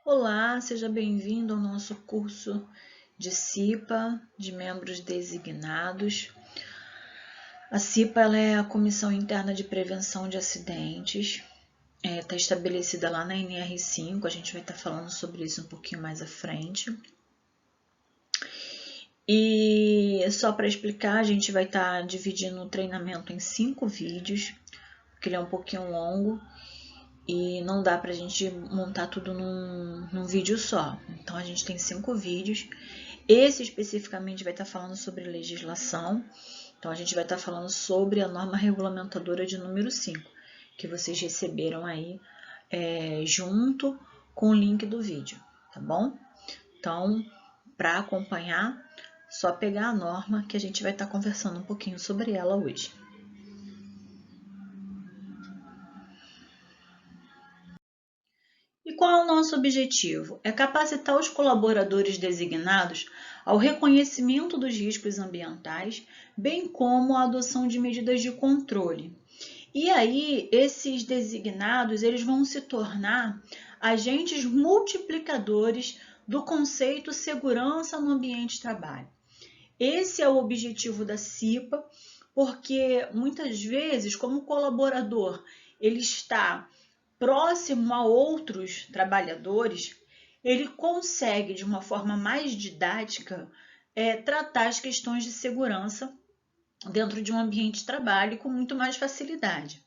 Olá, seja bem-vindo ao nosso curso de CIPA, de membros designados. A CIPA ela é a Comissão Interna de Prevenção de Acidentes, está estabelecida lá na NR5, a gente vai estar falando sobre isso um pouquinho mais à frente. E só para explicar, a gente vai estar dividindo o treinamento em 5 vídeos, porque ele é um pouquinho longo e não dá para a gente montar tudo num vídeo só. Então a gente tem 5 vídeos. Esse especificamente vai estar falando sobre legislação. Então a gente vai estar falando sobre a norma regulamentadora de número 5, que vocês receberam aí junto com o link do vídeo, tá bom? Então, para acompanhar, só pegar a norma que a gente vai estar conversando um pouquinho sobre ela hoje. E qual é o nosso objetivo? É capacitar os colaboradores designados ao reconhecimento dos riscos ambientais, bem como a adoção de medidas de controle. E aí, esses designados, eles vão se tornar agentes multiplicadores do conceito segurança no ambiente de trabalho. Esse é o objetivo da CIPA, porque muitas vezes, como colaborador, ele está próximo a outros trabalhadores, ele consegue, de uma forma mais didática, tratar as questões de segurança dentro de um ambiente de trabalho com muito mais facilidade.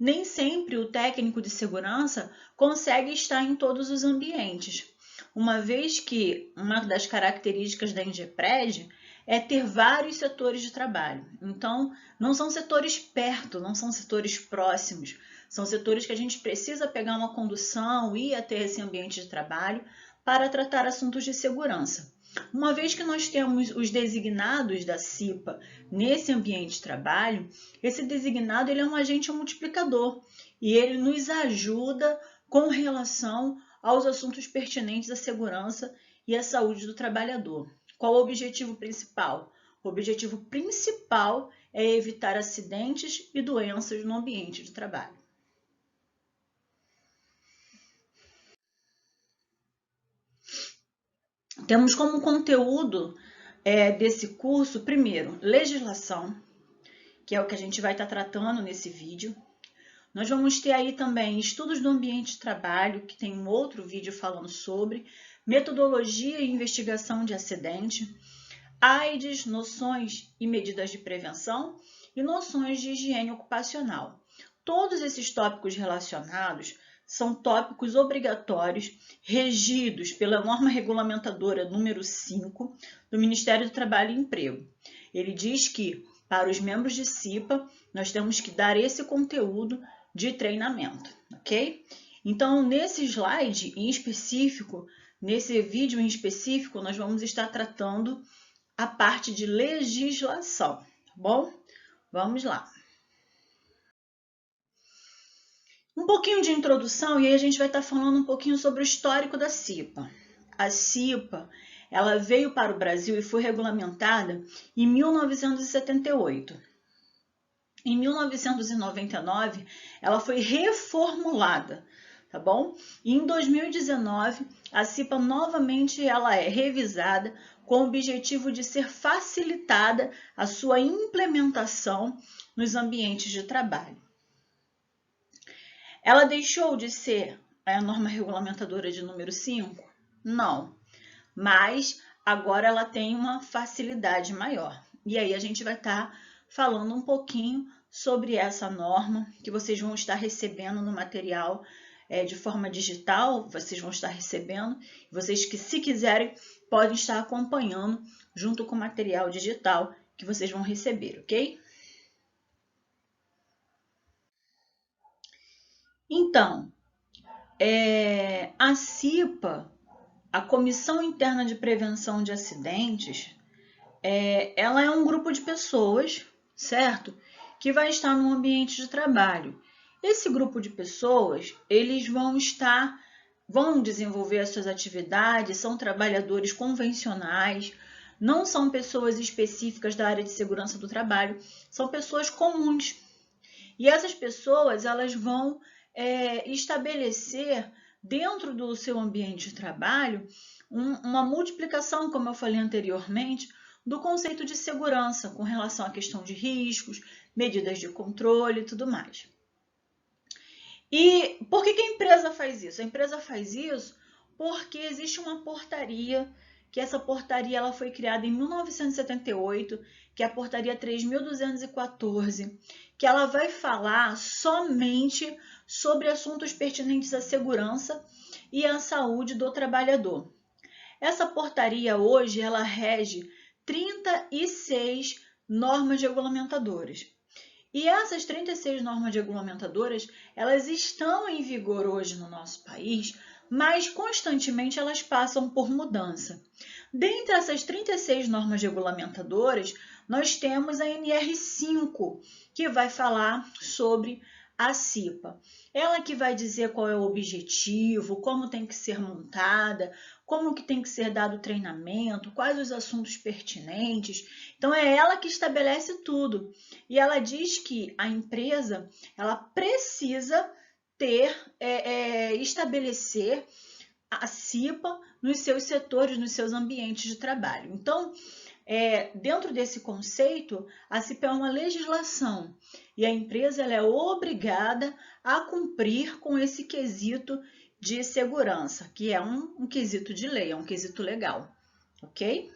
Nem sempre o técnico de segurança consegue estar em todos os ambientes, uma vez que uma das características da Ingepred é ter vários setores de trabalho. Então, não são setores perto, não são setores próximos, são setores que a gente precisa pegar uma condução, ir até esse ambiente de trabalho para tratar assuntos de segurança. Uma vez que nós temos os designados da CIPA nesse ambiente de trabalho, esse designado ele é um agente multiplicador e ele nos ajuda com relação aos assuntos pertinentes à segurança e à saúde do trabalhador. Qual o objetivo principal? O objetivo principal é evitar acidentes e doenças no ambiente de trabalho. Temos como conteúdo desse curso, primeiro, legislação, que é o que a gente vai estar tratando nesse vídeo. Nós vamos ter aí também estudos do ambiente de trabalho, que tem um outro vídeo falando sobre, metodologia e investigação de acidente, AIDS, noções e medidas de prevenção e noções de higiene ocupacional. Todos esses tópicos relacionados são tópicos obrigatórios regidos pela norma regulamentadora número 5 do Ministério do Trabalho e Emprego. Ele diz que, para os membros de CIPA, nós temos que dar esse conteúdo de treinamento, ok? Então, nesse slide em específico, nesse vídeo em específico, nós vamos estar tratando a parte de legislação, tá bom? Vamos lá. Um pouquinho de introdução e aí a gente vai estar falando um pouquinho sobre o histórico da CIPA. A CIPA, ela veio para o Brasil e foi regulamentada em 1978. Em 1999, ela foi reformulada, tá bom? E em 2019, a CIPA novamente ela é revisada com o objetivo de ser facilitada a sua implementação nos ambientes de trabalho. Ela deixou de ser a norma regulamentadora de número 5? Não, mas agora ela tem uma facilidade maior. E aí a gente vai estar falando um pouquinho sobre essa norma que vocês vão estar recebendo no material de forma digital, vocês vão estar recebendo. Vocês que, se quiserem, podem estar acompanhando junto com o material digital que vocês vão receber, ok? Então, a CIPA, a Comissão Interna de Prevenção de Acidentes, ela é um grupo de pessoas, certo? Que vai estar no ambiente de trabalho. Esse grupo de pessoas, eles vão desenvolver as suas atividades, são trabalhadores convencionais, não são pessoas específicas da área de segurança do trabalho, são pessoas comuns. E essas pessoas, elas vão estabelecer dentro do seu ambiente de trabalho, uma multiplicação, como eu falei anteriormente, do conceito de segurança com relação à questão de riscos, medidas de controle e tudo mais. E por que a empresa faz isso? A empresa faz isso porque existe uma portaria, que essa portaria ela foi criada em 1978, que é a portaria 3.214, que ela vai falar somente sobre assuntos pertinentes à segurança e à saúde do trabalhador. Essa portaria hoje ela rege 36 normas regulamentadoras. E essas 36 normas regulamentadoras, elas estão em vigor hoje no nosso país, mas constantemente elas passam por mudança. Dentre essas 36 normas regulamentadoras, nós temos a NR5, que vai falar sobre a CIPA. Ela que vai dizer qual é o objetivo, como tem que ser montada, como que tem que ser dado o treinamento, quais os assuntos pertinentes. Então, é ela que estabelece tudo. E ela diz que a empresa ela precisa estabelecer a CIPA nos seus setores, nos seus ambientes de trabalho. Então, dentro desse conceito, a CIPA é uma legislação e a empresa ela é obrigada a cumprir com esse quesito de segurança, que é um quesito de lei, é um quesito legal, ok?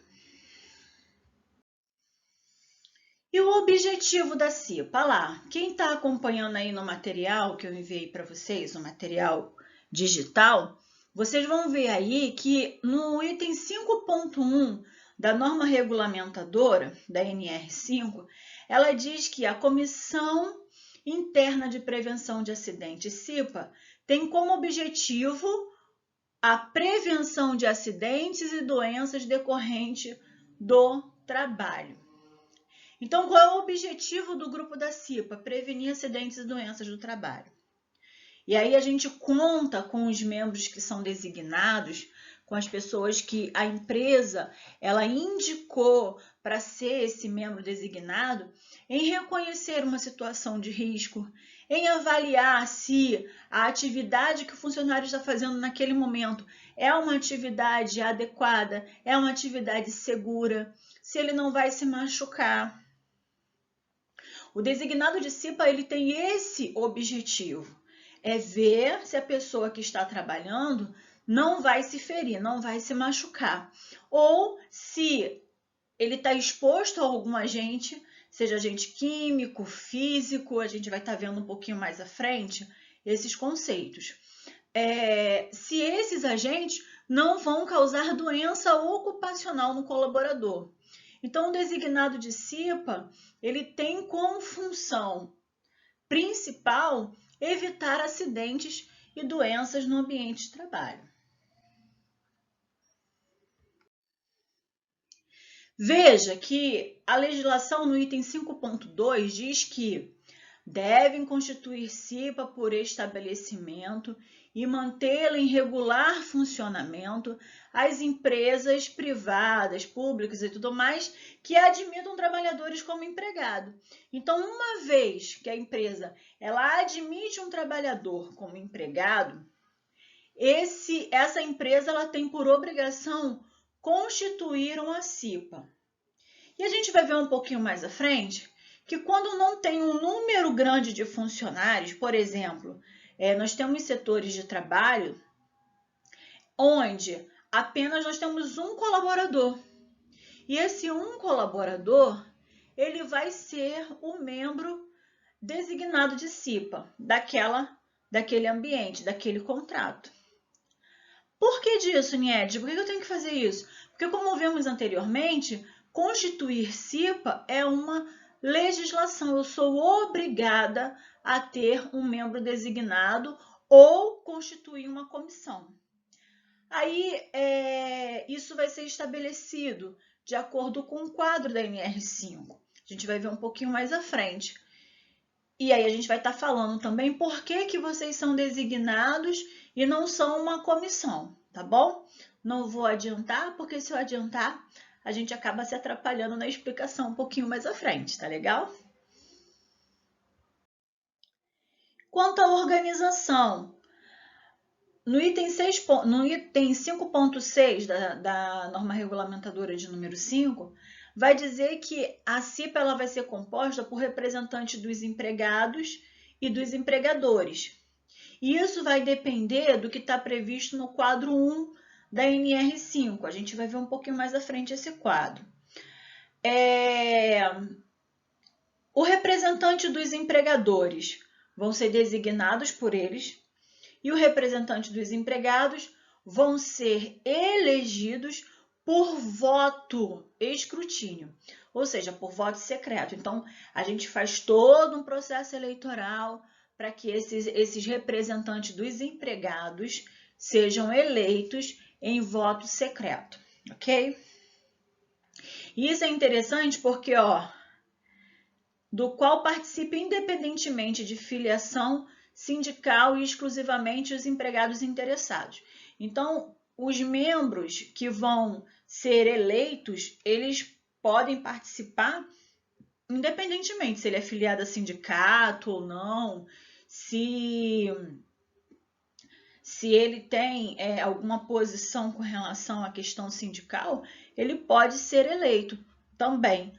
E o objetivo da CIPA? Lá, quem está acompanhando aí no material que eu enviei para vocês, o material digital, vocês vão ver aí que no item 5.1 da norma regulamentadora, da NR5, ela diz que a Comissão Interna de Prevenção de Acidentes, CIPA, tem como objetivo a prevenção de acidentes e doenças decorrentes do trabalho. Então, qual é o objetivo do grupo da CIPA? Prevenir acidentes e doenças do trabalho. E aí a gente conta com os membros que são designados, com as pessoas que a empresa ela indicou para ser esse membro designado, em reconhecer uma situação de risco, em avaliar se a atividade que o funcionário está fazendo naquele momento é uma atividade adequada, é uma atividade segura, se ele não vai se machucar. O designado de CIPA ele tem esse objetivo, é ver se a pessoa que está trabalhando não vai se ferir, não vai se machucar, ou se ele está exposto a algum agente, seja agente químico, físico, a gente vai estar vendo um pouquinho mais à frente esses conceitos. Se esses agentes não vão causar doença ocupacional no colaborador. Então, o designado de CIPA, ele tem como função principal evitar acidentes e doenças no ambiente de trabalho. Veja que a legislação no item 5.2 diz que devem constituir CIPA por estabelecimento e mantê-la em regular funcionamento as empresas privadas, públicas e tudo mais que admitam trabalhadores como empregado. Então, uma vez que a empresa ela admite um trabalhador como empregado, essa empresa ela tem por obrigação constituir uma CIPA. E a gente vai ver um pouquinho mais à frente que quando não tem um número grande de funcionários, por exemplo, nós temos setores de trabalho onde apenas nós temos um colaborador. E esse um colaborador, ele vai ser o membro designado de CIPA, daquele ambiente, daquele contrato. Por que disso, Nied? Por que eu tenho que fazer isso? Porque, como vimos anteriormente, constituir CIPA é uma legislação. Eu sou obrigada a ter um membro designado ou constituir uma comissão. Aí, isso vai ser estabelecido de acordo com o quadro da NR5. A gente vai ver um pouquinho mais à frente. E aí a gente vai estar falando também por que vocês são designados e não são uma comissão, tá bom? Não vou adiantar, porque se eu adiantar, a gente acaba se atrapalhando na explicação um pouquinho mais à frente, tá legal? Quanto à organização, No item 5.6 da norma regulamentadora de número 5, vai dizer que a CIPA ela vai ser composta por representantes dos empregados e dos empregadores. E isso vai depender do que está previsto no quadro 1 da NR5. A gente vai ver um pouquinho mais à frente esse quadro. O representante dos empregadores vão ser designados por eles e o representante dos empregados vão ser elegidos por voto escrutínio, ou seja, por voto secreto. Então, a gente faz todo um processo eleitoral para que esses representantes dos empregados sejam eleitos em voto secreto, ok? E isso é interessante porque, do qual participa independentemente de filiação sindical e exclusivamente os empregados interessados. Então, os membros que vão ser eleitos, eles podem participar independentemente se ele é filiado a sindicato ou não, se ele tem alguma posição com relação à questão sindical, ele pode ser eleito também.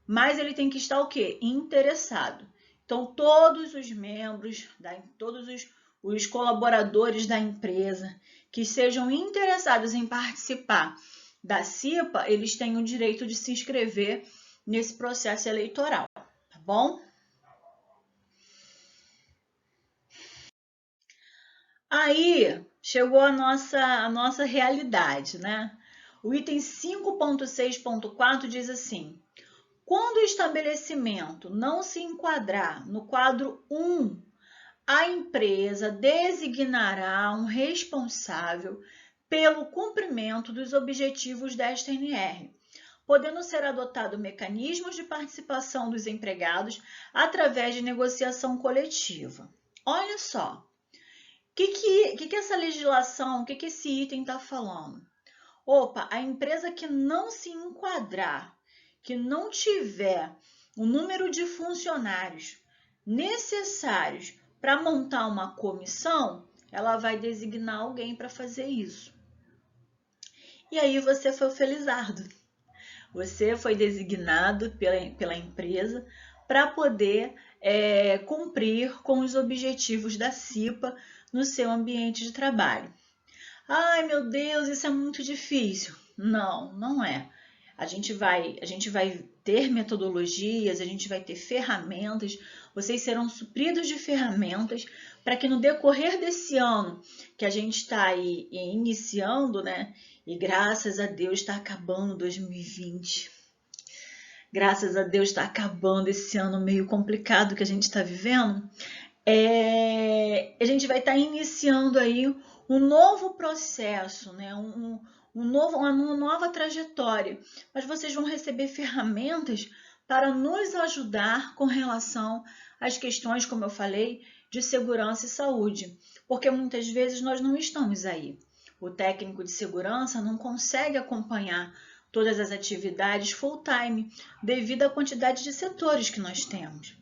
Mas ele tem que estar o quê? Interessado. Então, todos os membros, todos os colaboradores da empresa que sejam interessados em participar da CIPA, eles têm o direito de se inscrever nesse processo eleitoral, tá bom? Aí, chegou a nossa realidade, né? O item 5.6.4 diz assim: quando o estabelecimento não se enquadrar no quadro 1, a empresa designará um responsável pelo cumprimento dos objetivos desta NR, podendo ser adotado mecanismos de participação dos empregados através de negociação coletiva. Olha só, o que essa legislação, o que esse item está falando? Opa, a empresa que não se enquadrar, que não tiver o número de funcionários necessários para montar uma comissão, ela vai designar alguém para fazer isso. E aí você foi felizardo. Você foi designado pela empresa para poder cumprir com os objetivos da CIPA no seu ambiente de trabalho. Ai, meu Deus, isso é muito difícil. Não, não é. A gente vai ter metodologias, a gente vai ter ferramentas, vocês serão supridos de ferramentas para que no decorrer desse ano que a gente está aí iniciando, né? E graças a Deus está acabando 2020. Graças a Deus está acabando esse ano meio complicado que a gente está vivendo. A gente vai estar iniciando aí um novo processo, né? Uma nova trajetória. Mas vocês vão receber ferramentas para nos ajudar com relação às questões, como eu falei, de segurança e saúde. Porque muitas vezes nós não estamos aí. O técnico de segurança não consegue acompanhar todas as atividades full time, devido à quantidade de setores que nós temos.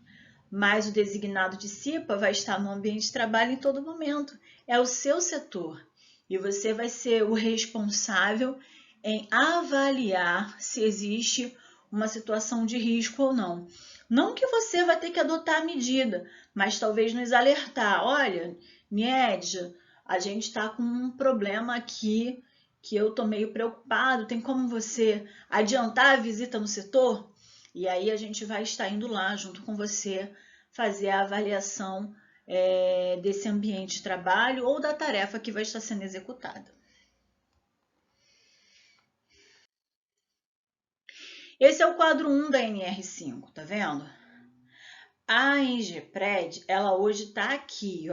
Mas o designado de CIPA vai estar no ambiente de trabalho em todo momento. É o seu setor. E você vai ser o responsável em avaliar se existe uma situação de risco ou não. Não que você vai ter que adotar a medida, mas talvez nos alertar. Olha, Niedja, a gente está com um problema aqui que eu estou meio preocupado. Tem como você adiantar a visita no setor? E aí a gente vai estar indo lá junto com você fazer a avaliação desse ambiente de trabalho ou da tarefa que vai estar sendo executada. Esse é o quadro 1 da NR5, tá vendo? A Engepred, ela hoje está aqui,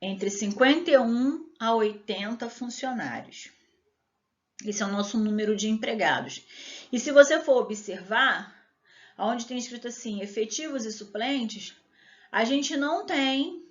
entre 51 a 80 funcionários. Esse é o nosso número de empregados. E se você for observar, onde tem escrito assim, efetivos e suplentes, a gente não tem,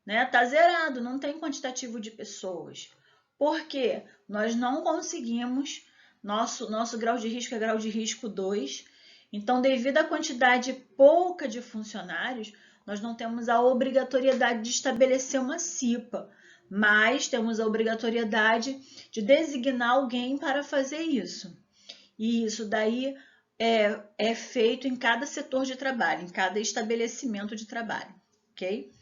né? Tá zerado, não tem quantitativo de pessoas. Por quê? Nós não conseguimos, nosso grau de risco é grau de risco 2, então devido à quantidade pouca de funcionários, nós não temos a obrigatoriedade de estabelecer uma CIPA, mas temos a obrigatoriedade de designar alguém para fazer isso. E isso daí é feito em cada setor de trabalho, em cada estabelecimento de trabalho, ok?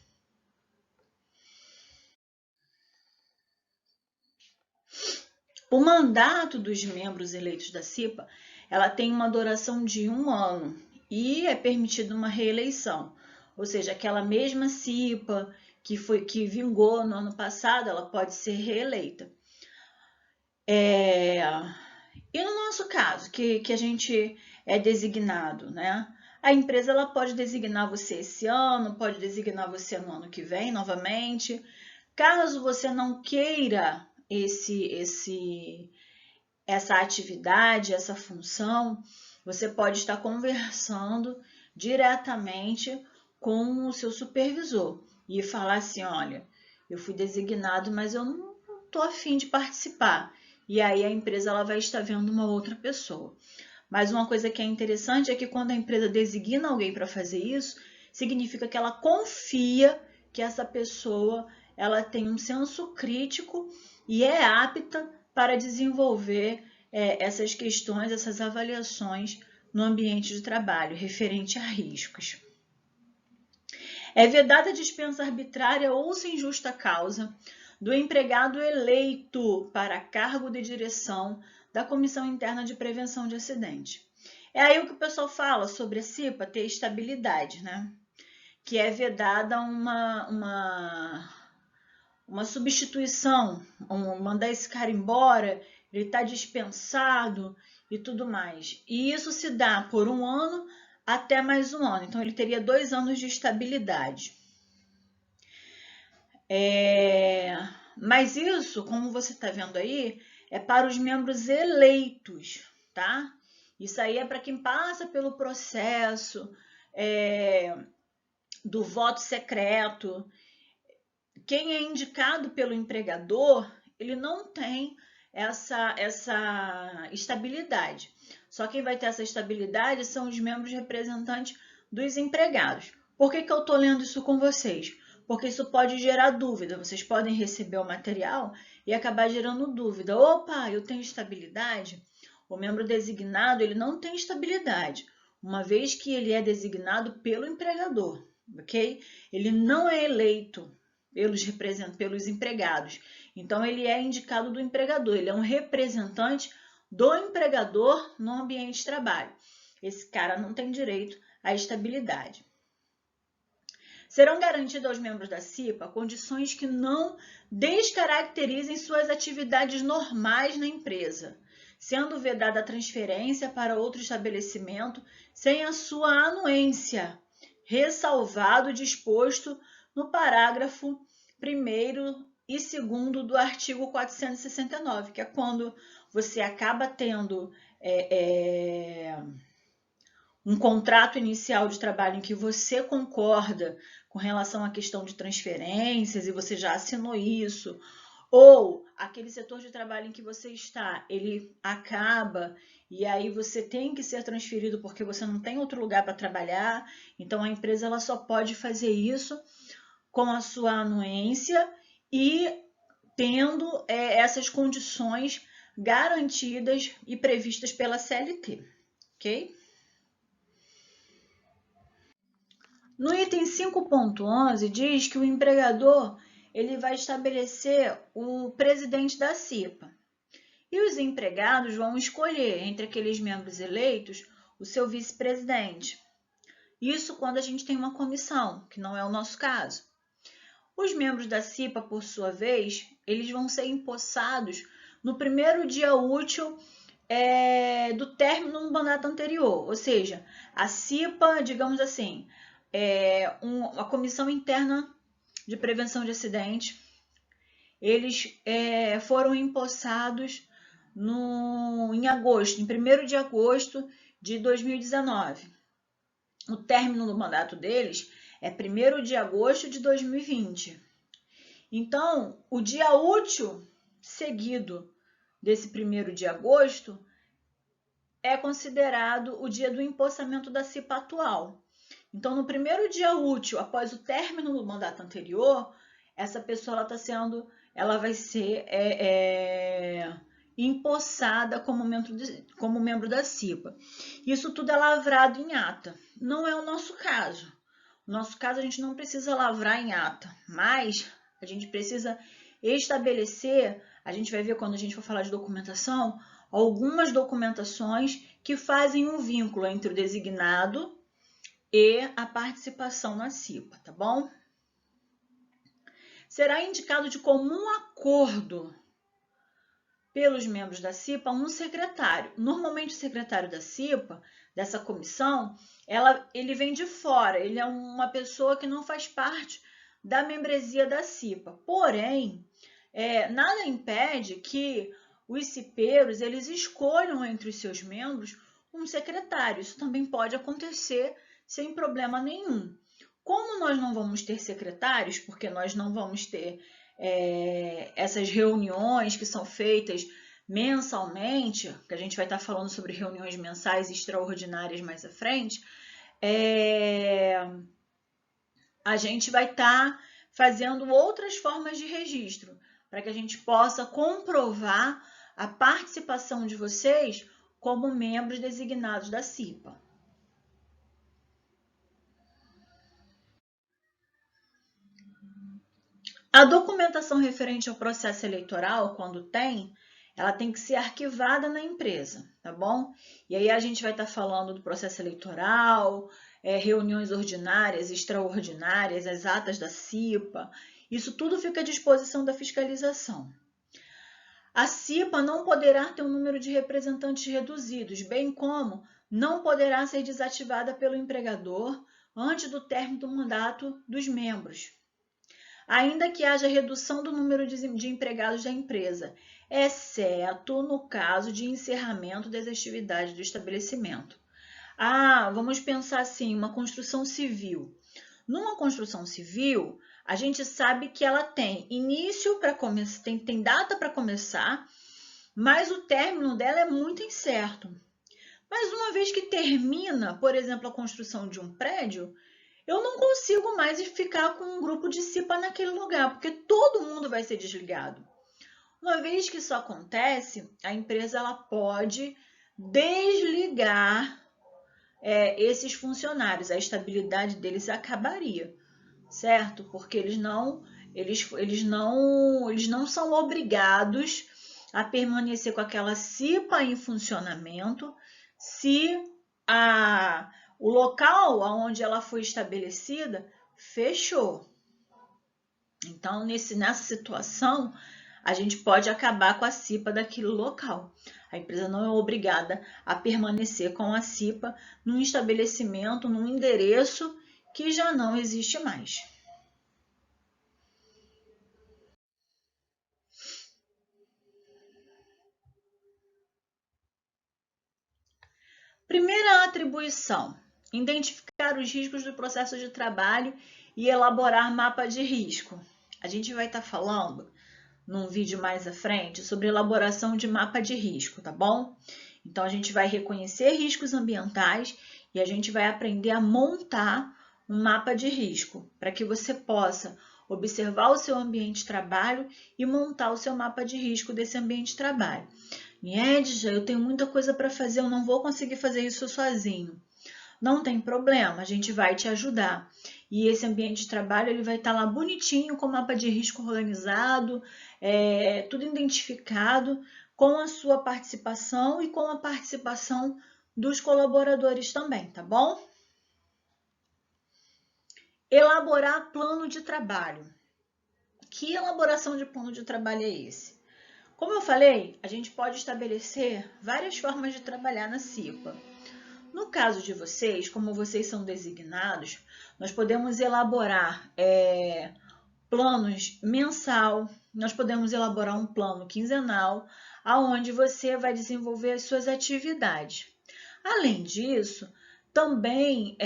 O mandato dos membros eleitos da CIPA, ela tem uma duração de 1 ano e é permitida uma reeleição, ou seja, aquela mesma CIPA que vingou no ano passado, ela pode ser reeleita. E no nosso caso, que a gente é designado, né? A empresa ela pode designar você esse ano, pode designar você no ano que vem novamente. Caso você não queira essa atividade, essa função, você pode estar conversando diretamente com o seu supervisor e falar assim, olha, eu fui designado, mas eu não estou afim de participar. E aí a empresa ela vai estar vendo uma outra pessoa. Mas uma coisa que é interessante é que quando a empresa designa alguém para fazer isso, significa que ela confia que essa pessoa ela tem um senso crítico e é apta para desenvolver essas questões, essas avaliações no ambiente de trabalho, referente a riscos. É vedada a dispensa arbitrária ou sem justa causa do empregado eleito para cargo de direção da Comissão Interna de Prevenção de Acidente. É aí o que o pessoal fala sobre a CIPA ter estabilidade, né? Que é vedada uma substituição, mandar esse cara embora, ele está dispensado e tudo mais. E isso se dá por 1 ano até mais 1 ano. Então, ele teria 2 anos de estabilidade. Mas isso, como você está vendo aí, é para os membros eleitos, tá? Isso aí é para quem passa pelo processo do voto secreto. Quem é indicado pelo empregador, ele não tem essa estabilidade. Só quem vai ter essa estabilidade são os membros representantes dos empregados. Por que eu estou lendo isso com vocês? Porque isso pode gerar dúvida. Vocês podem receber o material e acabar gerando dúvida. Opa, eu tenho estabilidade? O membro designado, ele não tem estabilidade, uma vez que ele é designado pelo empregador, ok? Ele não é eleito pelos empregados. Então, ele é indicado do empregador, ele é um representante do empregador no ambiente de trabalho. Esse cara não tem direito à estabilidade. Serão garantidas aos membros da CIPA condições que não descaracterizem suas atividades normais na empresa, sendo vedada a transferência para outro estabelecimento sem a sua anuência, ressalvado o disposto no parágrafo 1º e 2º do artigo 469, que é quando você acaba tendo um contrato inicial de trabalho em que você concorda com relação à questão de transferências e você já assinou isso, ou aquele setor de trabalho em que você está, ele acaba e aí você tem que ser transferido porque você não tem outro lugar para trabalhar, então a empresa ela só pode fazer isso com a sua anuência e tendo essas condições garantidas e previstas pela CLT, ok? No item 5.11 diz que o empregador ele vai estabelecer o presidente da CIPA e os empregados vão escolher entre aqueles membros eleitos o seu vice-presidente. Isso quando a gente tem uma comissão, que não é o nosso caso. Os membros da CIPA, por sua vez, eles vão ser empossados no primeiro dia útil do término do mandato anterior, ou seja, a CIPA, digamos assim, a Comissão Interna de Prevenção de Acidente, eles foram empossados em agosto, em 1º de agosto de 2019. O término do mandato deles é 1º de agosto de 2020. Então, o dia útil seguido desse 1º de agosto é considerado o dia do empossamento da CIPA atual. Então, no primeiro dia útil, após o término do mandato anterior, essa pessoa ela vai ser empossada como membro da CIPA. Isso tudo é lavrado em ata. Não é o nosso caso. No nosso caso, a gente não precisa lavrar em ata, mas a gente precisa estabelecer, a gente vai ver quando a gente for falar de documentação, algumas documentações que fazem um vínculo entre o designado e a participação na CIPA, tá bom? Será indicado de comum acordo pelos membros da CIPA um secretário. Normalmente o secretário da CIPA, dessa comissão, ele vem de fora, ele é uma pessoa que não faz parte da membresia da CIPA. Porém, nada impede que os cipeiros eles escolham entre os seus membros um secretário. Isso também pode acontecer sem problema nenhum. Como nós não vamos ter secretários, porque nós não vamos ter essas reuniões que são feitas mensalmente, que a gente vai estar falando sobre reuniões mensais extraordinárias mais à frente, a gente vai estar fazendo outras formas de registro, para que a gente possa comprovar a participação de vocês como membros designados da CIPA. A documentação referente ao processo eleitoral, quando tem, ela tem que ser arquivada na empresa, tá bom? E aí a gente vai estar falando do processo eleitoral, reuniões ordinárias, extraordinárias, as atas da CIPA, isso tudo fica à disposição da fiscalização. A CIPA não poderá ter um número de representantes reduzidos, bem como não poderá ser desativada pelo empregador antes do término do mandato dos membros, ainda que haja redução do número de empregados da empresa, exceto no caso de encerramento das atividades do estabelecimento. Vamos pensar assim, uma construção civil. Numa construção civil, a gente sabe que ela tem início para começar, tem data para começar, mas o término dela é muito incerto. Mas uma vez que termina, por exemplo, a construção de um prédio, eu não consigo mais ficar com um grupo de CIPA naquele lugar, porque todo mundo vai ser desligado. Uma vez que isso acontece, a empresa ela pode desligar esses funcionários, a estabilidade deles acabaria, certo? Porque eles não são obrigados a permanecer com aquela CIPA em funcionamento se o local onde ela foi estabelecida fechou. Então, nessa situação, a gente pode acabar com a CIPA daquele local. A empresa não é obrigada a permanecer com a CIPA num estabelecimento, num endereço que já não existe mais. Primeira atribuição: identificar os riscos do processo de trabalho e elaborar mapa de risco. A gente vai estar falando num vídeo mais à frente sobre elaboração de mapa de risco, tá bom? Então, a gente vai reconhecer riscos ambientais e a gente vai aprender a montar um mapa de risco para que você possa observar o seu ambiente de trabalho e montar o seu mapa de risco desse ambiente de trabalho. Edja, eu tenho muita coisa para fazer, eu não vou conseguir fazer isso sozinho. Não tem problema, a gente vai te ajudar. E esse ambiente de trabalho ele vai estar lá bonitinho, com o mapa de risco organizado, tudo identificado, com a sua participação e com a participação dos colaboradores também, tá bom? Elaborar plano de trabalho. Que elaboração de plano de trabalho é esse? Como eu falei, a gente pode estabelecer várias formas de trabalhar na CIPA. No caso de vocês, como vocês são designados, nós podemos elaborar planos mensal, nós podemos elaborar um plano quinzenal, aonde você vai desenvolver as suas atividades. Além disso, também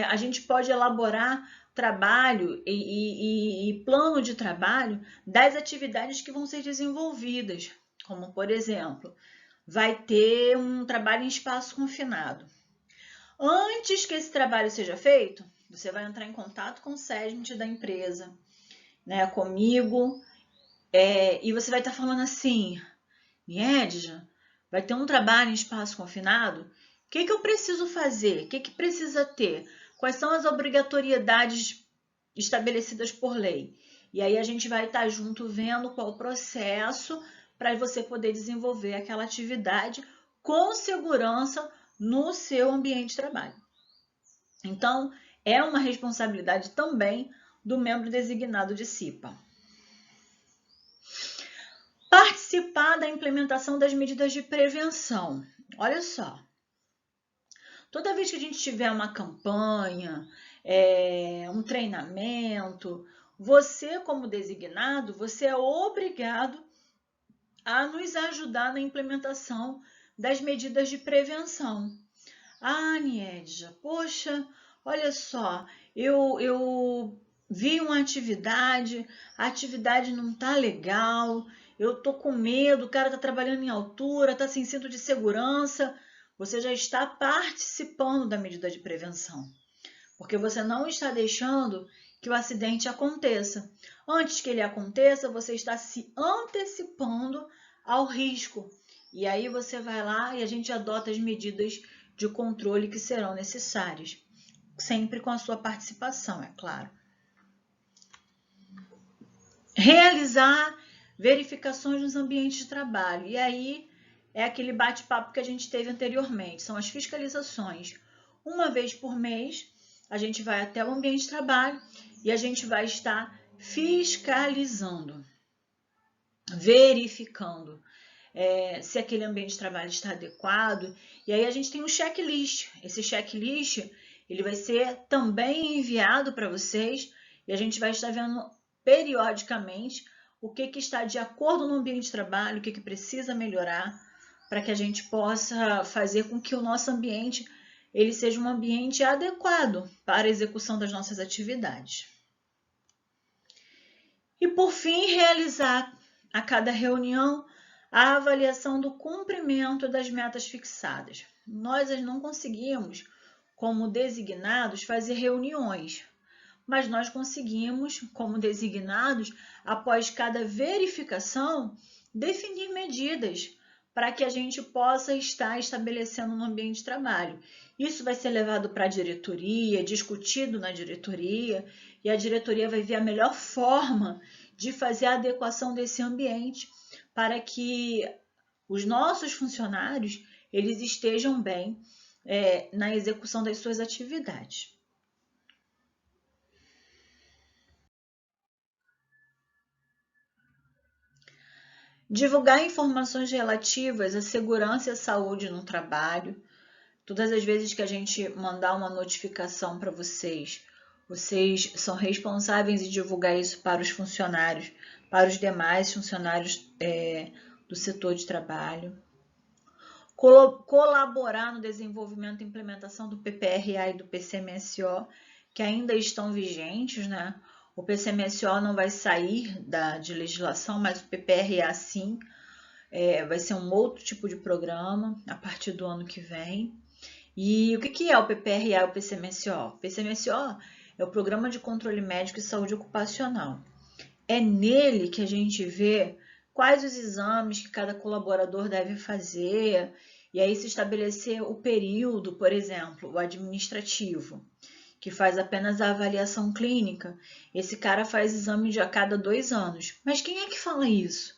a gente pode elaborar trabalho e plano de trabalho das atividades que vão ser desenvolvidas, como, por exemplo, vai ter um trabalho em espaço confinado. Antes que esse trabalho seja feito, Você vai entrar em contato com o SESMIT da empresa, né, comigo, e você vai estar falando assim: Niedja, vai ter um trabalho em espaço confinado? O que eu preciso fazer? O que precisa ter? Quais são as obrigatoriedades estabelecidas por lei? E aí a gente vai estar junto vendo qual o processo para você poder desenvolver aquela atividade com segurança no seu ambiente de trabalho. Então, é uma responsabilidade também do membro designado de CIPA. Participar da implementação das medidas de prevenção. Olha só, toda vez que a gente tiver uma campanha, um treinamento, você como designado, você é obrigado a nos ajudar na implementação das medidas de prevenção. Ah, Niedja, poxa, olha só, eu vi uma atividade, a atividade não tá legal, eu tô com medo, o cara tá trabalhando em altura, tá sem cinto de segurança. Você já está participando da medida de prevenção, porque você não está deixando que o acidente aconteça. Antes que ele aconteça, você está se antecipando ao risco. E aí você vai lá e a gente adota as medidas de controle que serão necessárias, sempre com a sua participação, é claro. Realizar verificações nos ambientes de trabalho. E aí é aquele bate-papo que a gente teve anteriormente, são as fiscalizações. Uma vez por mês, a gente vai até o ambiente de trabalho e a gente vai estar fiscalizando, verificando se aquele ambiente de trabalho está adequado. E aí a gente tem um checklist. Esse checklist ele vai ser também enviado para vocês e a gente vai estar vendo periodicamente o que está de acordo no ambiente de trabalho, o que precisa melhorar para que a gente possa fazer com que o nosso ambiente ele seja um ambiente adequado para a execução das nossas atividades. E por fim, realizar a cada reunião a avaliação do cumprimento das metas fixadas. Nós não conseguimos, como designados, fazer reuniões, mas nós conseguimos, como designados, após cada verificação, definir medidas para que a gente possa estar estabelecendo no ambiente de trabalho. Isso vai ser levado para a diretoria, discutido na diretoria, e a diretoria vai ver a melhor forma de fazer a adequação desse ambiente para que os nossos funcionários eles estejam bem na execução das suas atividades. Divulgar informações relativas à segurança e à saúde no trabalho. Todas as vezes que a gente mandar uma notificação para vocês, vocês são responsáveis em divulgar isso para os funcionários, para os demais funcionários do setor de trabalho. Colaborar no desenvolvimento e implementação do PPRA e do PCMSO, que ainda estão vigentes, né? O PCMSO não vai sair de legislação, mas o PPRA sim, vai ser um outro tipo de programa a partir do ano que vem. E o que é o PPRA e o PCMSO? O PCMSO é o Programa de Controle Médico e Saúde Ocupacional. É nele que a gente vê quais os exames que cada colaborador deve fazer, e aí se estabelecer o período, por exemplo, o administrativo, que faz apenas a avaliação clínica. Esse cara faz exame a cada 2 anos. Mas quem é que fala isso?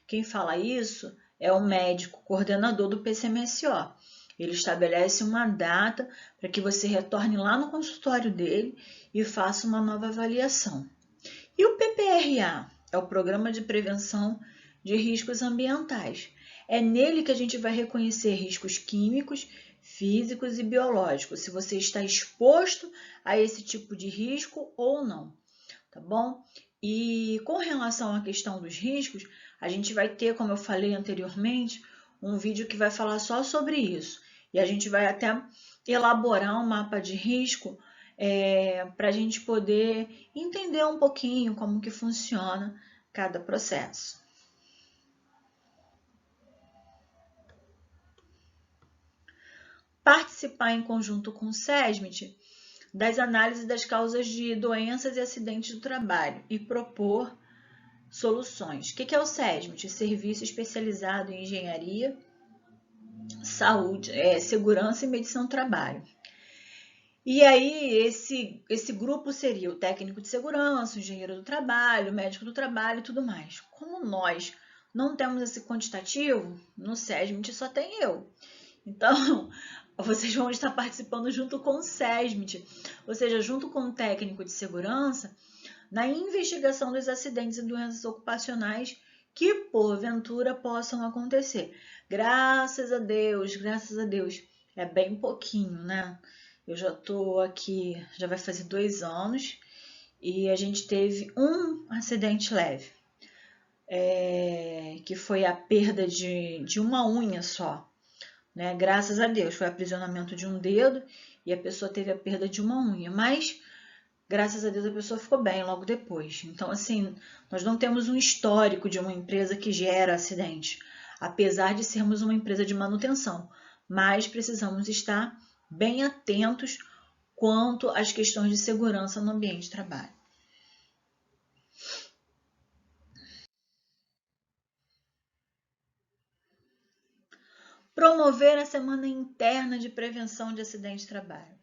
Quem fala isso é o médico coordenador do PCMSO. Ele estabelece uma data para que você retorne lá no consultório dele e faça uma nova avaliação. E o PPRA é o Programa de Prevenção de Riscos Ambientais. É nele que a gente vai reconhecer riscos químicos, físicos e biológicos, se você está exposto a esse tipo de risco ou não, tá bom? E com relação à questão dos riscos, a gente vai ter, como eu falei anteriormente, um vídeo que vai falar só sobre isso. E a gente vai até elaborar um mapa de risco para a gente poder entender um pouquinho como que funciona cada processo. Participar em conjunto com o SESMIT das análises das causas de doenças e acidentes do trabalho e propor soluções. O que é o SESMIT? Serviço especializado em engenharia, saúde, segurança e medição do trabalho. E aí, esse grupo seria o técnico de segurança, o engenheiro do trabalho, o médico do trabalho e tudo mais. Como nós não temos esse quantitativo, no SESMIT só tem eu. Então, vocês vão estar participando junto com o SESMIT, ou seja, junto com o técnico de segurança, na investigação dos acidentes e doenças ocupacionais que, porventura, possam acontecer. Graças a Deus, é bem pouquinho, né? Eu já estou aqui, já vai fazer 2 anos, e a gente teve um acidente leve, que foi a perda de uma unha só, né? Graças a Deus, foi aprisionamento de um dedo e a pessoa teve a perda de uma unha, mas graças a Deus a pessoa ficou bem logo depois. Então, assim, nós não temos um histórico de uma empresa que gera acidente, apesar de sermos uma empresa de manutenção, mas precisamos estar bem atentos quanto às questões de segurança no ambiente de trabalho. Promover a Semana Interna de Prevenção de Acidente de Trabalho.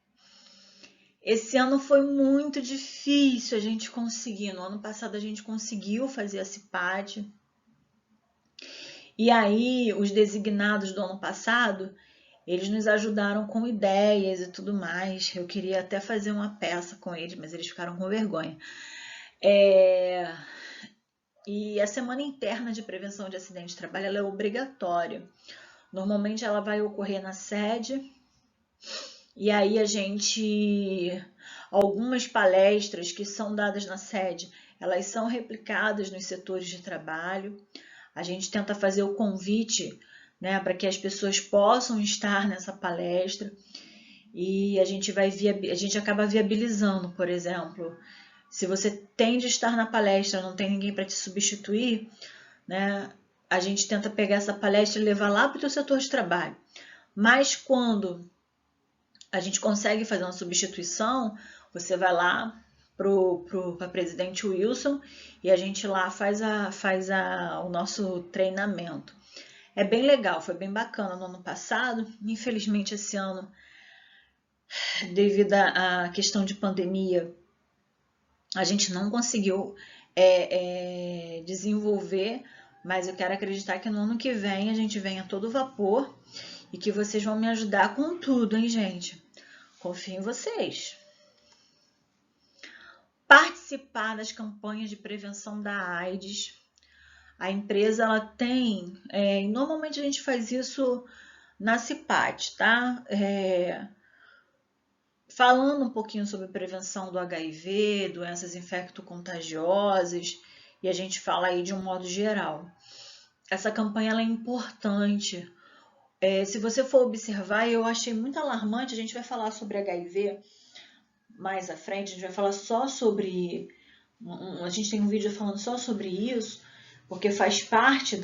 Esse ano foi muito difícil a gente conseguir. No ano passado a gente conseguiu fazer a CIPAD. E aí, os designados do ano passado, eles nos ajudaram com ideias e tudo mais. Eu queria até fazer uma peça com eles, mas eles ficaram com vergonha. E a Semana Interna de Prevenção de Acidente de Trabalho ela é obrigatória. Normalmente ela vai ocorrer na sede, e aí algumas palestras que são dadas na sede, elas são replicadas nos setores de trabalho. A gente tenta fazer o convite, né, para que as pessoas possam estar nessa palestra, e a gente acaba viabilizando, por exemplo, se você tem de estar na palestra, não tem ninguém para te substituir, né, a gente tenta pegar essa palestra e levar lá para o teu setor de trabalho. Mas quando a gente consegue fazer uma substituição, você vai lá para presidente Wilson e a gente lá faz o nosso treinamento. É bem legal, foi bem bacana no ano passado. Infelizmente, esse ano, devido à questão de pandemia, a gente não conseguiu desenvolver, mas eu quero acreditar que no ano que vem a gente venha a todo vapor e que vocês vão me ajudar com tudo, hein, gente? Confio em vocês. Participar das campanhas de prevenção da AIDS. A empresa ela tem, normalmente a gente faz isso na CIPAD, tá? Falando um pouquinho sobre prevenção do HIV, doenças infecto-contagiosas, e a gente fala aí de um modo geral. Essa campanha ela é importante. Se você for observar, eu achei muito alarmante, a gente vai falar sobre HIV mais à frente, a gente vai falar só sobre... A gente tem um vídeo falando só sobre isso, porque faz parte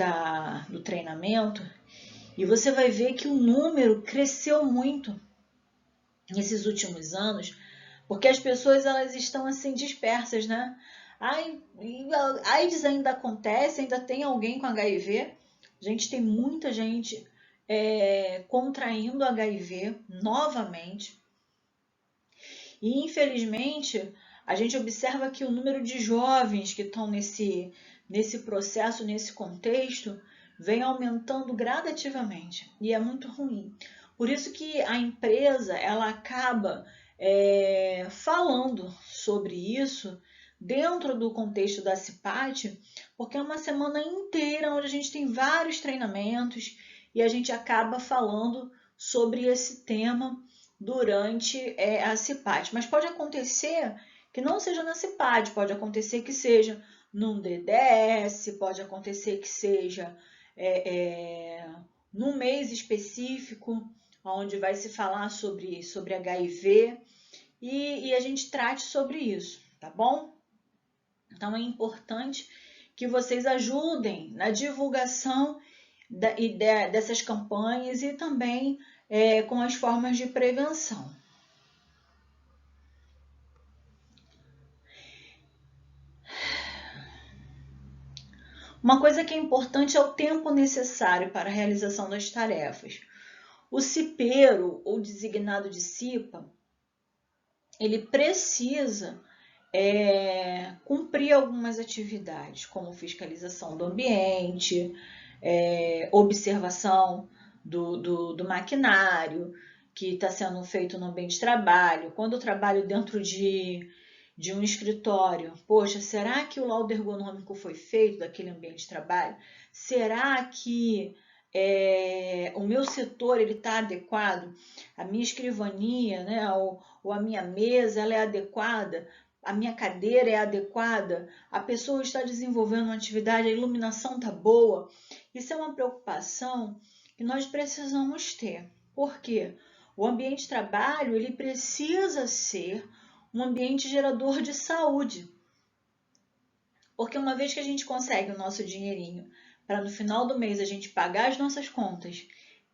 do treinamento, e você vai ver que o número cresceu muito nesses últimos anos, porque as pessoas elas estão assim dispersas, né? A AIDS ainda acontece, ainda tem alguém com HIV. A gente tem muita gente contraindo HIV novamente. E infelizmente a gente observa que o número de jovens que estão nesse processo, nesse contexto, vem aumentando gradativamente e é muito ruim. Por isso que a empresa ela acaba falando sobre isso dentro do contexto da CIPAD, porque é uma semana inteira onde a gente tem vários treinamentos e a gente acaba falando sobre esse tema durante a CIPAD. Mas pode acontecer que não seja na CIPAD, pode acontecer que seja num DDS, pode acontecer que seja num mês específico, onde vai se falar sobre HIV e a gente trate sobre isso, tá bom? Então é importante que vocês ajudem na divulgação dessas campanhas e também com as formas de prevenção. Uma coisa que é importante é o tempo necessário para a realização das tarefas. O cipeiro ou designado de CIPA, ele precisa cumprir algumas atividades, como fiscalização do ambiente, observação do maquinário que está sendo feito no ambiente de trabalho. Quando eu trabalho dentro de um escritório, poxa, será que o laudo ergonômico foi feito daquele ambiente de trabalho? Será que o meu setor está adequado? A minha escrivania, né, ou a minha mesa, ela é adequada? A minha cadeira é adequada? A pessoa está desenvolvendo uma atividade, a iluminação está boa? Isso é uma preocupação que nós precisamos ter. Por quê? O ambiente de trabalho, ele precisa ser um ambiente gerador de saúde. Porque uma vez que a gente consegue o nosso dinheirinho para no final do mês a gente pagar as nossas contas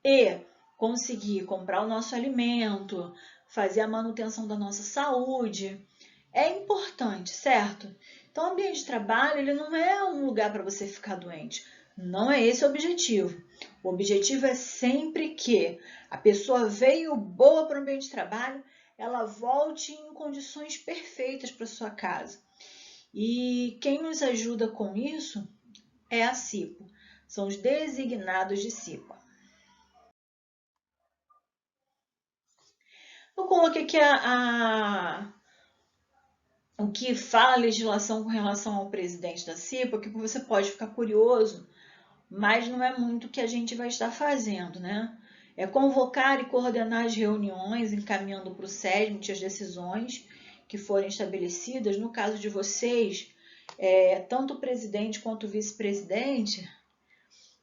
e conseguir comprar o nosso alimento, fazer a manutenção da nossa saúde, é importante, certo? Então, o ambiente de trabalho ele não é um lugar para você ficar doente. Não é esse o objetivo. O objetivo é sempre que a pessoa veio boa para o ambiente de trabalho, ela volte em condições perfeitas para sua casa. E quem nos ajuda com isso é a CIPA. São os designados de CIPA. Eu coloquei aqui o que fala a legislação com relação ao presidente da CIPA, que você pode ficar curioso, mas não é muito o que a gente vai estar fazendo, né? É convocar e coordenar as reuniões, encaminhando para o SESMIT as decisões que forem estabelecidas. No caso de vocês, tanto o presidente quanto o vice-presidente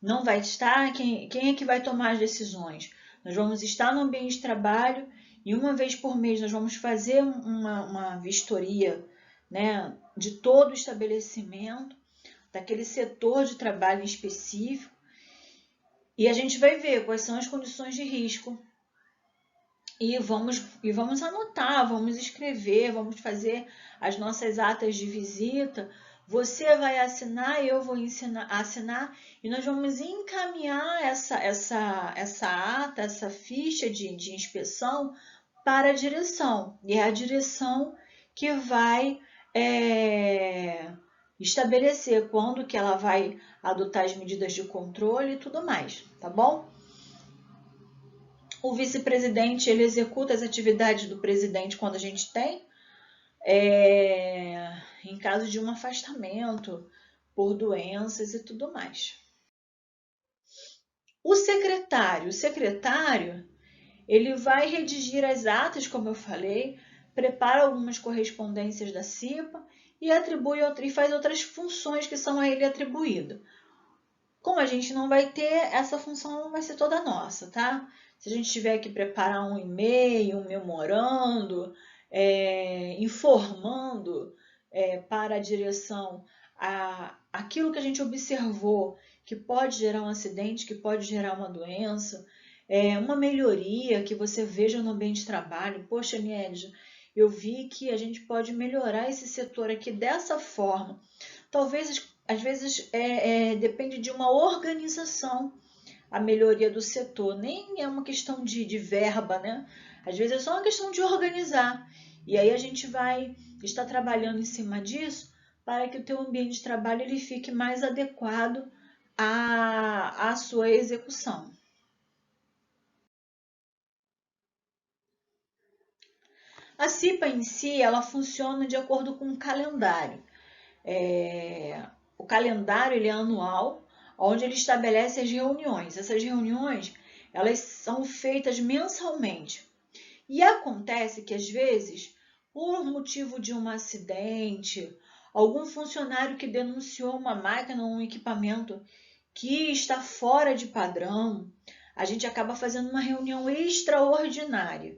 não vai estar. Quem é que vai tomar as decisões? Nós vamos estar no ambiente de trabalho e uma vez por mês nós vamos fazer uma vistoria, né, de todo o estabelecimento, daquele setor de trabalho em específico, e a gente vai ver quais são as condições de risco e vamos anotar, vamos escrever, vamos fazer as nossas atas de visita. Você vai assinar, eu vou assinar e nós vamos encaminhar essa ata, essa ficha de inspeção para a direção. E é a direção que vai estabelecer quando que ela vai adotar as medidas de controle e tudo mais, tá bom? O vice-presidente, ele executa as atividades do presidente quando a gente tem, em caso de um afastamento por doenças e tudo mais. O secretário, ele vai redigir as atas, como eu falei, prepara algumas correspondências da CIPA e faz outras funções que são a ele atribuídas. Como a gente não vai ter, essa função não vai ser toda nossa, tá? Se a gente tiver que preparar um e-mail, um memorando, informando para a direção aquilo que a gente observou que pode gerar um acidente, que pode gerar uma doença, uma melhoria que você veja no ambiente de trabalho. Poxa, Niedja, eu vi que a gente pode melhorar esse setor aqui dessa forma. Talvez, às vezes, depende de uma organização a melhoria do setor. Nem é uma questão de verba, né? Às vezes é só uma questão de organizar. E aí a gente vai estar trabalhando em cima disso para que o teu ambiente de trabalho ele fique mais adequado à sua execução. A CIPA em si, ela funciona de acordo com um calendário. O calendário ele é anual, onde ele estabelece as reuniões. Essas reuniões elas são feitas mensalmente. E acontece que, às vezes, por motivo de um acidente, algum funcionário que denunciou uma máquina ou um equipamento que está fora de padrão, a gente acaba fazendo uma reunião extraordinária,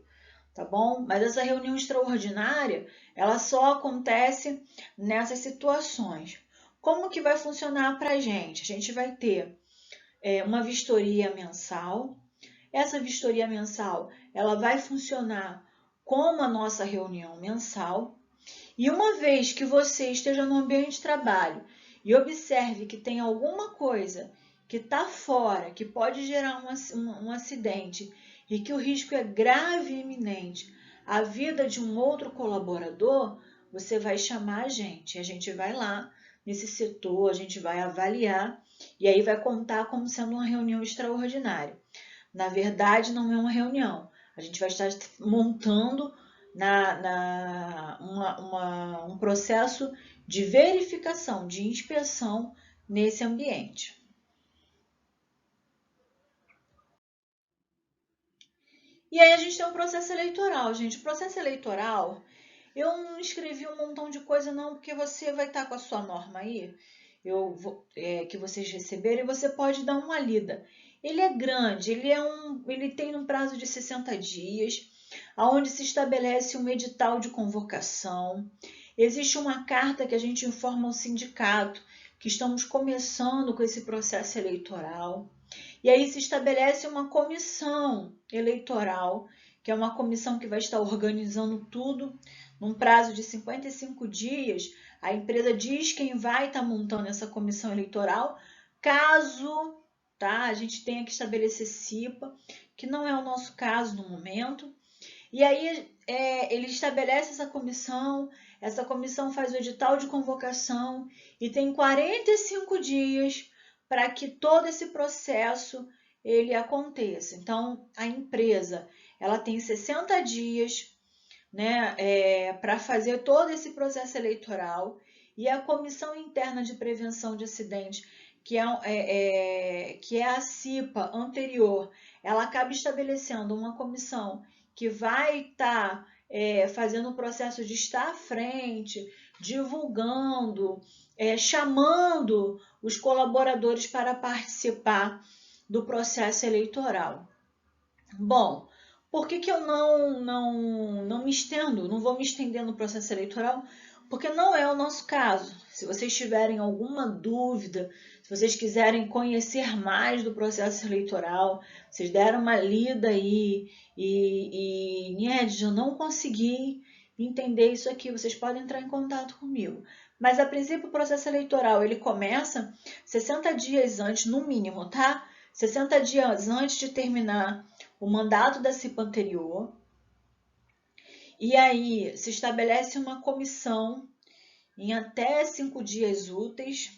tá bom? Mas essa reunião extraordinária, ela só acontece nessas situações. Como que vai funcionar para a gente? A gente vai ter uma vistoria mensal. Essa vistoria mensal, ela vai funcionar como a nossa reunião mensal. E uma vez que você esteja no ambiente de trabalho e observe que tem alguma coisa que está fora, que pode gerar um acidente e que o risco é grave e iminente à vida de um outro colaborador, você vai chamar a gente vai lá nesse setor, a gente vai avaliar e aí vai contar como sendo uma reunião extraordinária. Na verdade, não é uma reunião, a gente vai estar montando um processo de verificação, de inspeção nesse ambiente. E aí a gente tem um processo eleitoral, gente. O processo eleitoral, eu não escrevi um montão de coisa não, porque você vai estar com a sua norma aí, que vocês receberam, e você pode dar uma lida. Ele é grande, ele tem um prazo de 60 dias, onde se estabelece um edital de convocação. Existe uma carta que a gente informa ao sindicato que estamos começando com esse processo eleitoral. E aí se estabelece uma comissão eleitoral, que é uma comissão que vai estar organizando tudo. Num prazo de 55 dias, a empresa diz quem vai estar montando essa comissão eleitoral, caso a gente tenha que estabelecer CIPA, que não é o nosso caso no momento. E aí ele estabelece essa comissão faz o edital de convocação e tem 45 dias para que todo esse processo ele aconteça. Então, a empresa ela tem 60 dias, né, para fazer todo esse processo eleitoral, e a Comissão Interna de Prevenção de Acidentes, que é a CIPA anterior, ela acaba estabelecendo uma comissão que vai estar fazendo o processo de estar à frente, divulgando, chamando os colaboradores para participar do processo eleitoral. Bom, por que eu não me estendo, não vou me estender no processo eleitoral? Porque não é o nosso caso. Se vocês tiverem alguma dúvida, se vocês quiserem conhecer mais do processo eleitoral, vocês deram uma lida aí Nied, eu não consegui entender isso aqui, vocês podem entrar em contato comigo. Mas, a princípio, o processo eleitoral, ele começa 60 dias antes, no mínimo, tá? 60 dias antes de terminar o mandato da CIPA anterior. E aí se estabelece uma comissão em até 5 dias úteis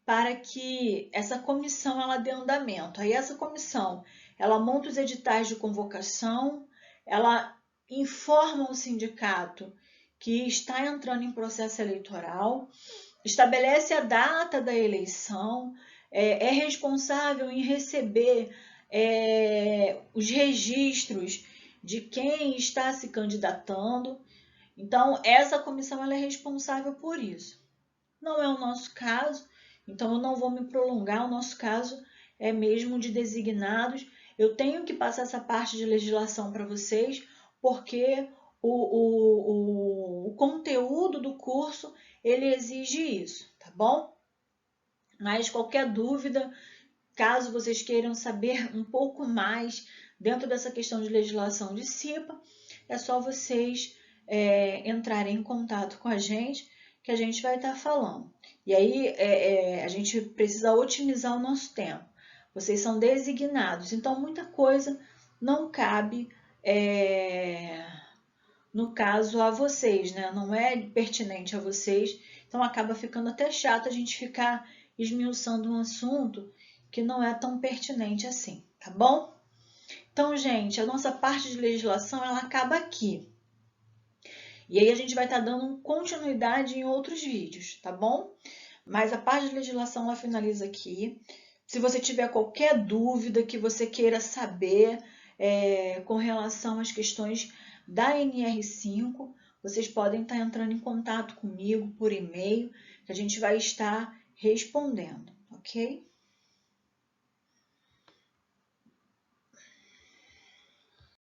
para que essa comissão ela dê andamento. Aí essa comissão, ela monta os editais de convocação, ela informa o sindicato que está entrando em processo eleitoral, estabelece a data da eleição, é responsável em receber os registros de quem está se candidatando. Então, essa comissão ela é responsável por isso. Não é o nosso caso, então eu não vou me prolongar. O nosso caso é mesmo de designados. Eu tenho que passar essa parte de legislação para vocês, porque o conteúdo do curso ele exige isso, tá bom? Mas qualquer dúvida, caso vocês queiram saber um pouco mais dentro dessa questão de legislação de CIPA, é só vocês entrarem em contato com a gente, que a gente vai estar falando. E aí a gente precisa otimizar o nosso tempo. Vocês são designados, então muita coisa não cabe, no caso, a vocês, né? Não é pertinente a vocês, então acaba ficando até chato a gente ficar esmiuçando um assunto que não é tão pertinente assim, tá bom? Então, gente, a nossa parte de legislação ela acaba aqui. E aí a gente vai estar dando continuidade em outros vídeos, tá bom? Mas a parte de legislação ela finaliza aqui. Se você tiver qualquer dúvida que você queira saber com relação às questões da NR5, vocês podem estar entrando em contato comigo por e-mail, que a gente vai estar respondendo, ok?